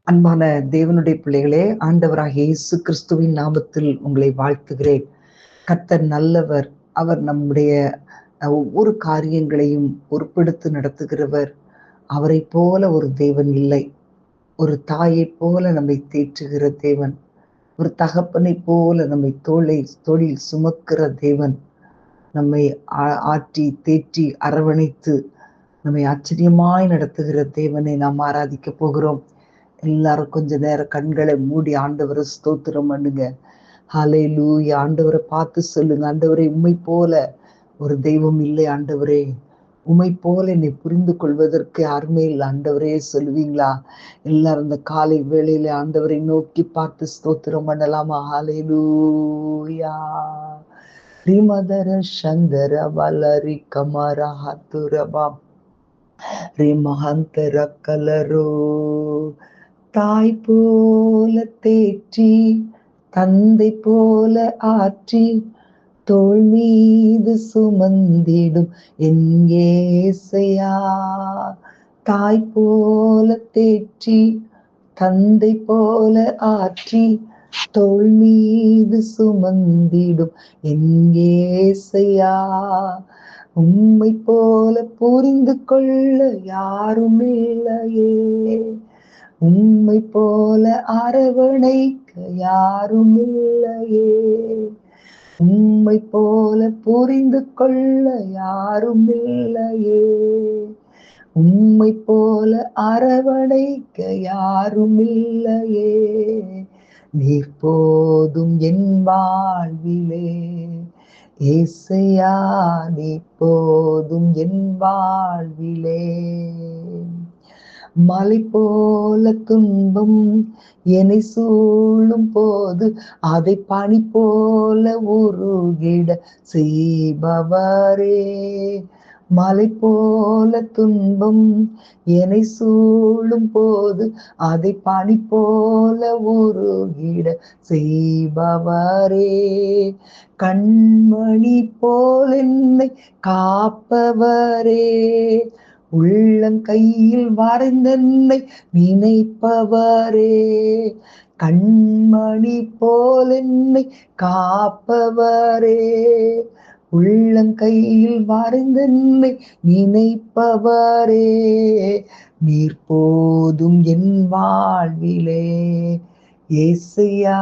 அன்பான தேவனுடைய பிள்ளைகளே, ஆண்டவராகிய இயேசு கிறிஸ்துவின் நாமத்தில் உங்களை வாழ்த்துகிறேன். கர்த்தர் நல்லவர். அவர் நம்முடைய ஒவ்வொரு காரியங்களையும் பொறுப்பெடுத்து நடத்துகிறவர். அவரைப் போல ஒரு தேவன் இல்லை. ஒரு தாயைப் போல நம்மை தேற்றுகிற தேவன், ஒரு தகப்பனைப் போல நம்மை தோளில் சுமக்கிற தேவன், நம்மை ஆற்றி தேற்றி அரவணைத்து நம்மை ஆச்சரியமாய் நடத்துகிற தேவனை நாம் ஆராதிக்க போகிறோம். எல்லாரும் கொஞ்ச நேரம் கண்களை மூடி ஆண்டவரை ஸ்தோத்திரம் பண்ணுங்க. ஹல்லேலூயா. ஆண்டவரை பார்த்து சொல்லுங்க, ஆண்டவரே உம்மை போல ஒரு தெய்வம் இல்லை ஆண்டவரே. உம்மை போல என்னை புரிந்து கொள்வதற்கு யாருமே இல்லை ஆண்டவரே சொல்லுவீங்களா? எல்லாரும் இந்த காலை வேளையில ஆண்டவரை நோக்கி பார்த்து ஸ்தோத்திரம் பண்ணலாமா? ஹல்லேலூயா. ரிமதர சந்தர வலரி கமரா ஹத்துரபா ரிமஹந்தர கலரோ. தாய் போல தேற்றி தந்தை போல ஆற்றி தோள் மீது சுமந்திடும் என் இயேசையா. தாய் போல தேற்றி தந்தை போல ஆற்றி தோள் மீது சுமந்திடும் என் இயேசையா. உம்மை போல புரிந்து கொள்ள யாரும் இல்லையே. உம்மை போல அரவணைக்க யாரும் இல்லையே. உம்மை போல புரிந்து கொள்ள யாரும் இல்லையே. உம்மை போல அரவணைக்க யாரும் இல்லையே. நீர் போதும் என் வாழ்விலே ஏசையா, நீ போதும் என் வாழ்விலே. மலை போல துன்பம் என்னை சூழும் போது அதை பனி போல உருகிட செய்பவரே. மலை போல துன்பம் என்னை சூழும் போது அதை பனி போல உருகிட செய்பவரே. கண்மணி போல் என்னை காப்பவரே. உள்ளங்கையில் வரைந்தன்னை நினைப்பவரே. கண்மணி போல் என்னை காப்பவரே. உள்ளங்கையில் வரைந்தன்னை நினைப்பவரே. நீர் போதும் என் வாழ்விலே ஏசையா,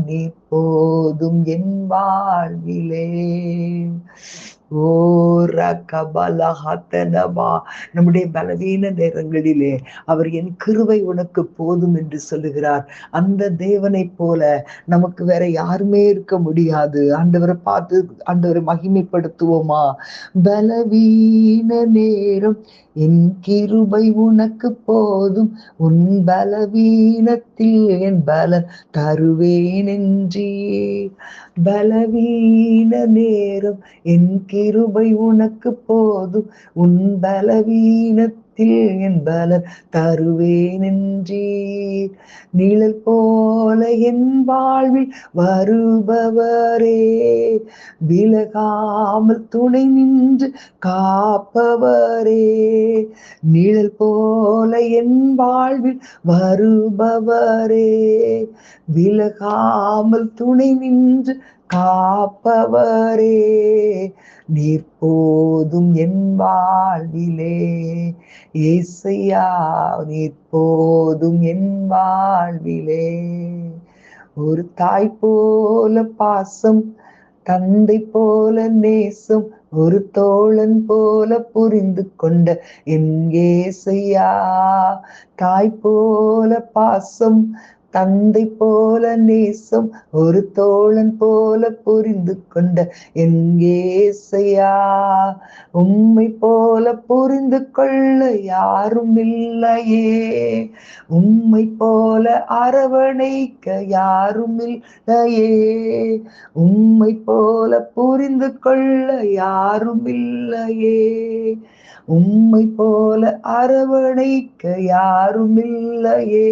நீர் போதும் என் வாழ்விலே. நம்முடைய பலவீன நேரங்களிலே அவர் என் கிருபை உனக்கு போதும் என்று சொல்லுகிறார். அந்த தேவனை போல நமக்கு வேற யாருமே இருக்க முடியாது. ஆண்டவரை பார்த்து ஆண்டவரை மகிமைப்படுத்துவோமா? பலவீன நேரம் என் கிருபை உனக்கு போதும், உன் பலவீனத்தில் என் பலன் தருவேன் என்றே. பலவீன நேரம் என் கிருபை உனக்கு போதும், உன் பலவீனத்தில் என் பலன் தருவேன் என்றீர். நிழல் போல என் வாழ்வில் வருபவரே. விலகாமல் துணை நின்று காப்பவரே. நிழல் போல என் வாழ்வில் வருபவரே. விலகாமல் துணை நின்று காப்பவரே. நீர் போதும் என் வாழ்விலே ஏசையா, நீர் போதும் என் வாழ்விலே. ஒரு தாய் போல பாசம், தந்தை போல நேசம், ஒரு தோழன் போல புரிந்து கொண்ட என் ஏசையா. தாய் போல பாசம், தந்தை போல நேசம், ஒரு தோழன் போல புரிந்து கொண்ட என் ஏசையா. உம்மை போல புரிந்து கொள்ள யாரும் இல்லையே. உம்மை போல அரவணைக்க யாரும் இல்லையே. உம்மை போல புரிந்து கொள்ள யாரும் இல்லையே. உம்மை போல அரவணைக்க யாரும் இல்லையே.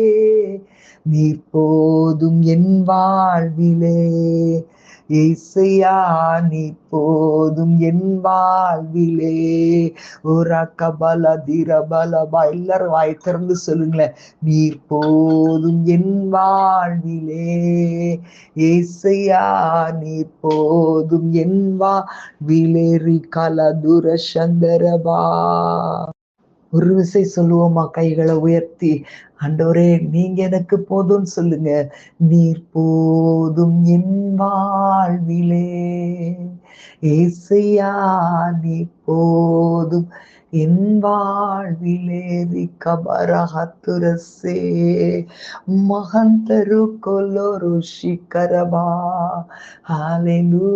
நீர் போதும் என் வாழ்விலே ஏசையா நீ போதும் என் வாழ்விலே. ஒரு கபல தீரபலபா, எல்லாரும் வாய் திறந்து சொல்லுங்களேன். நீர் போதும் என் வாழ்விலே, ஏசையா நீர் போதும் என் வாழ்விலே. கலதுர சந்தரபா. ஒரு விசை சொல்லுவோமா கைகளை உயர்த்தி? ஆண்டவரே நீங்க எனக்கு போதும்னு சொல்லுங்க. நீர் போதும் என் வாழ்விலே, ஏசையா நீ போதும் என் வாழ்விலே. கபரஹத்துரசே மகந்தரு கொல்லொரு சிக்கரபா. ஹalleluya.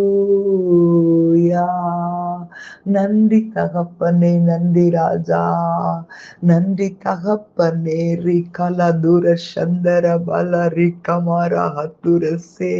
நன்றி தகப்பனே, நன்றி ராஜா, நன்றி தகப்பனே. ரிகலதுர சந்தர பல ரிகமரா ஹத்துரசே.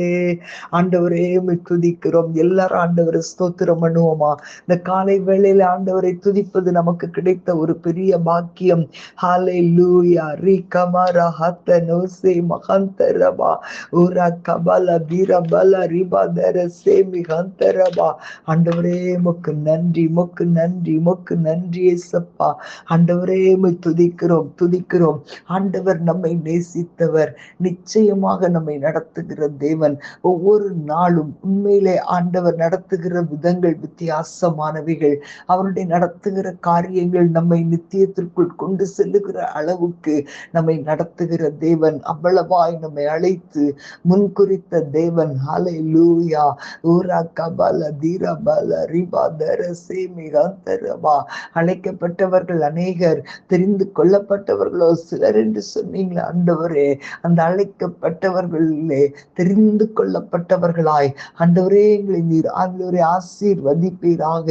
ஆண்டவரே துதிக்கிறோம். எல்லாரும் ஆண்டவரை ஸ்தோத்திரம் பண்ணுவோமா? இந்த காலை வேளையில ஆண்டவரை துதிப்பது நமக்கு கிடைத்த ஒரு பெரிய பாக்கியம். ஹalleluya. ரிகமரா ஹத்தனோசே மகந்தரபா உரா கபல தீரபல ரிபதர சேமி ஹந்தரபா. ஆண்டவரே மொக்கு நன்றி, மொக்கு நன்றி, மொக்கு நன்றி ஏசப்பா. ஆண்டவரே துதிக்கிறோம், துதிக்கிறோம். ஆண்டவர் நம்மை நேசித்தவர், நிச்சயமாக நம்மை நடத்துகிற தேவன். ஒவ்வொரு நாளும் உண்மையிலே ஆண்டவர் நடத்துகிற விதங்கள் வித்தியாசமானவைகள். அவருடைய நடத்துகிற காரியங்கள் நம்மை நித்தியத்திற்குள் கொண்டு செல்லுகிற அளவுக்கு நம்மை நடத்துகிற தேவன். அவ்வளவாய் நம்மை அழைத்து முன்குறித்த தேவன். ஹalleluya. ஊரா கபல தீரபல ரிபதர சேமி ஹந்தரபா. அழைக்கப்பட்டவர்கள் அநேகர், தெரிந்து கொள்ளப்பட்டவர்களோ சிலர் என்று சொன்னீங்களே ஆண்டவரே. அந்த அழைக்கப்பட்டவர்களே தெரிந்து கொள்ளப்பட்டவர்களாய் ஆண்டவரே எங்களை நீர் ஆண்டவரே ஆசீர்வதிப்பீராக.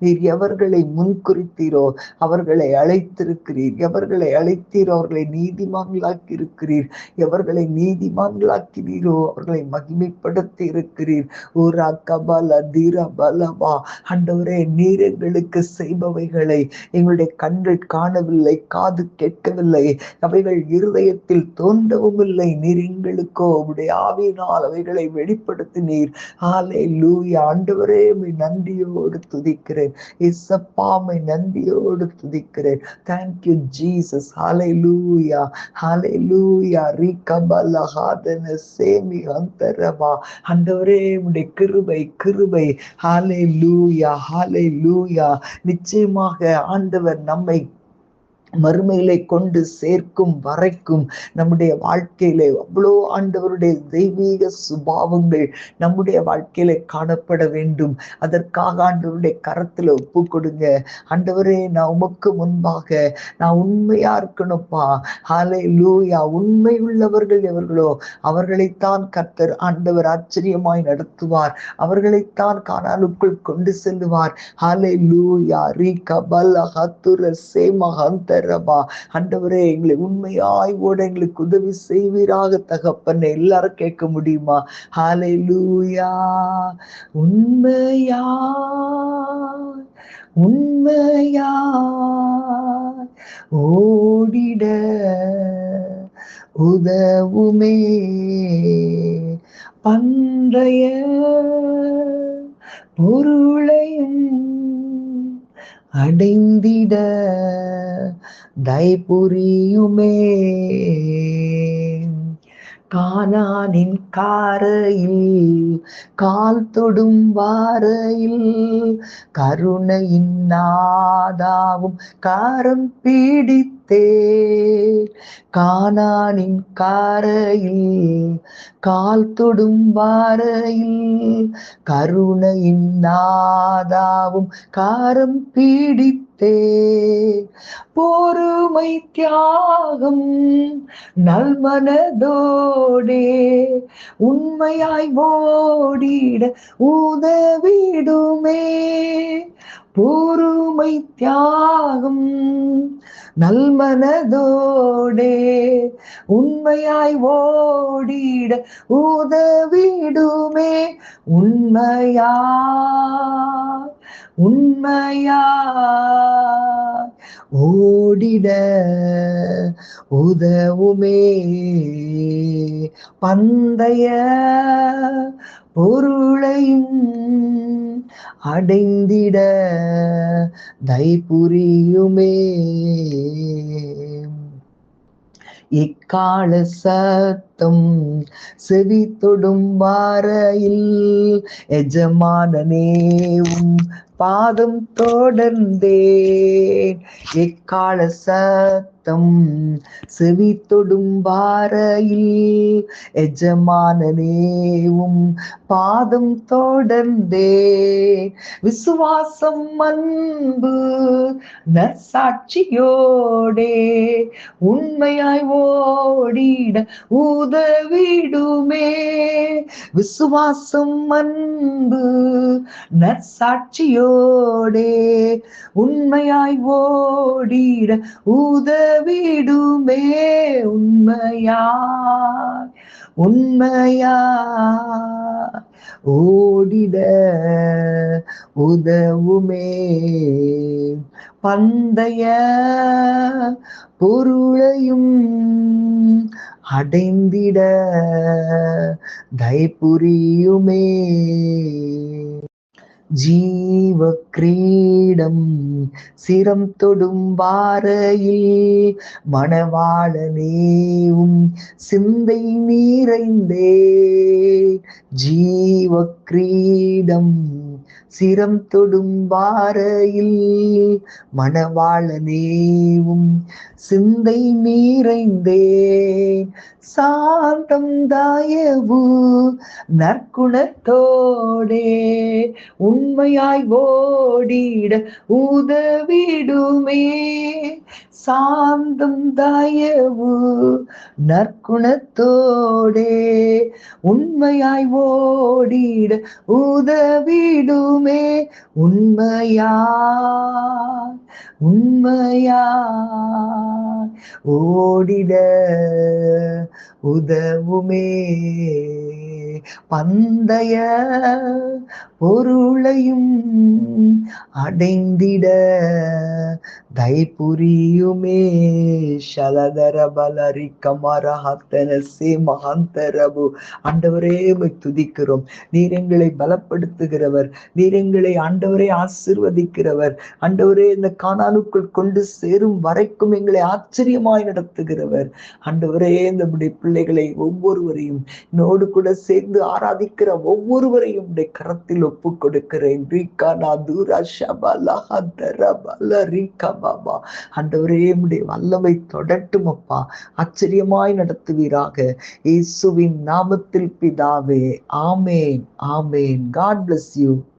நீர் எவர்களை முன்குறித்தீரோ அவர்களை அழைத்திருக்கிறீர். எவர்களை அழைத்தீரோ அவர்களை நீதிமான்களாக்கி இருக்கிறீர். எவர்களை நீதிமான்களாக்கிறீரோ அவர்களை மகிமைப்படுத்தி இருக்கிறீர். ஒரு கபல தீர பலவா. ஆண்டவரே நீர் எங்களுக்கு செய்பவைகளை எங்களுடைய கண்கள் காணவில்லை, காது கேட்கவில்லை, அவைகள் இருதயத்தில் தோன்றவும் இல்லை. நீர் எங்களுக்கோ உடைய ஆவியினால் அவைகளை வெளிப்படுத்தினீர். ஹalleluya. ஆண்டவரே நன்றியோடு துதிக்கிறேன். இயேசப்பாமை நன்றியோடு துதிக்கிறேன். Thank you Jesus. ஹalleluya, ஹalleluya. ரிகபல ஹாதன சேமி ஹந்தரபா. ஆண்டவரே உடைய கிருபை, கிருபை. ஹalleluya, ஹalleluya. நிச்சயமாக ஆண்டவர் நம்மை மறுமையிலே கொண்டு சேர்க்கும் வரைக்கும் நம்முடைய வாழ்க்கையிலே அவ்வளோ ஆண்டவருடைய தெய்வீக சுபாவங்கள் நம்முடைய வாழ்க்கையில காணப்பட வேண்டும். அதற்காக ஆண்டவருடைய கரத்துல ஒப்பு கொடுங்க. ஆண்டவரே நான் உமக்கு முன்பாக நான் உண்மையா இருக்கணும்ப்பா. ஹalleluya. உண்மை உள்ளவர்கள் எவர்களோ அவர்களைத்தான் கர்த்தர் ஆண்டவர் ஆச்சரியமாய் நடத்துவார். அவர்களைத்தான் கானானுக்குள் கொண்டு செல்லுவார். ஹalleluya. ரிகபல ஹத்துர சேம ஹந்தர ரபா. ஆண்டவரே எங்களை உண்மையாய் ஓட எங்களுக்கு உதவி செய்வீராக தகப்பன். எல்லாரும் கேட்க முடியுமா? ஹalleluya. உண்மையா உண்மையா ஓடிட உதவுமே பண்டைய பொருளையும் அடைந்திட தைபுரியுமே. கானானின் காரையில் கால் தொடும் வாரையில் கருணையின் நாதாவும் காரம் பீடித்தே. கானானின் காரையில் கால் தொடும் வாரையில் கருணையின் நாதாவும் காரம் பீடித்தே. பொறுமை தியாகம் நல்மனதோடே உண்மையாய் ஓடிட உதவிடுமே. பொறுமை தியாகம் நல்மனதோடே உண்மையாய் ஓடிட உதவிடுமே. உண்மையா உண்மையா ஓடிட உதவுமே. பந்தய பொருளையும் அடைந்திட தைபுரியுமே. இக்கால சத்தம் செவி தொடும் வாரையில் எஜமானனேவும் பாதம் தொடர்ந்தேன். எக்கால சத்தம் செவி தொடும் வாரையில் எஜமானனேவும் பாதம் தொடர்ந்தேன். விசுவாசம் அன்பு நற்சாட்சியோடே உண்மையாய் ஓடிட உதவிடுமே. விசுவாசம் அன்பு நற்சாட்சியோடே உண்மையாய் ஓடிட உதவிடுமே. உண்மையாய் ஓடிட உதவுமே. பந்தய பொருளையும் அடைந்திட தைபுரியுமே. ஜீவ கிரீடம் சிரம் தொடும் வாரையில் மணவாளனேவும் சிந்தை நிறைந்தே. ஜீவ கிரீடம் சிரம் தொடும் வாரையில் மணவாளனேவும் சிந்தை நிறைந்தேன். சாந்தம் தயவு நற்குணத்தோடே உண்மையாய் ஓடிட உதவிடுமே. சாந்தம் தயவு நற்குணத்தோடே உண்மையாய் ஓடிட உதவிடுமே. உண்மையாய் ஓடிட உதவுமே. பந்தய பொருளையும் அடைந்திட தைபுரியுமே. ஷலதர பலரி கமரஹத்தனசே மகாந்தரபு. ஆண்டவரே உம்மை துதிக்கிறோம். நீர் எங்களை பலப்படுத்துகிறவர். நீர் எங்களை ஆண்டவரே ஆசீர்வதிக்கிறவர். ஆண்டவரே இந்த கானானுக்குள் கொண்டு சேரும் வரைக்கும் எங்களை ஆச்சரியமாய் நடத்துகிறவர். ஆண்டவரே நம்முடைய பிள்ளைகளை ஒவ்வொருவரையும் என்னோடு கூட சேர்ந்து ஆராதிக்கிற ஒவ்வொருவரையும் உடைய கரத்தில் ஒப்பு கொடுக்கிறேன். ஆண்டவரே உம்முடைய வல்லமை தொடட்டும் அப்பா. ஆச்சரியமாய் நடத்துவீராக. இயேசுவின் நாமத்தில் பிதாவே. ஆமேன், ஆமேன். God bless you.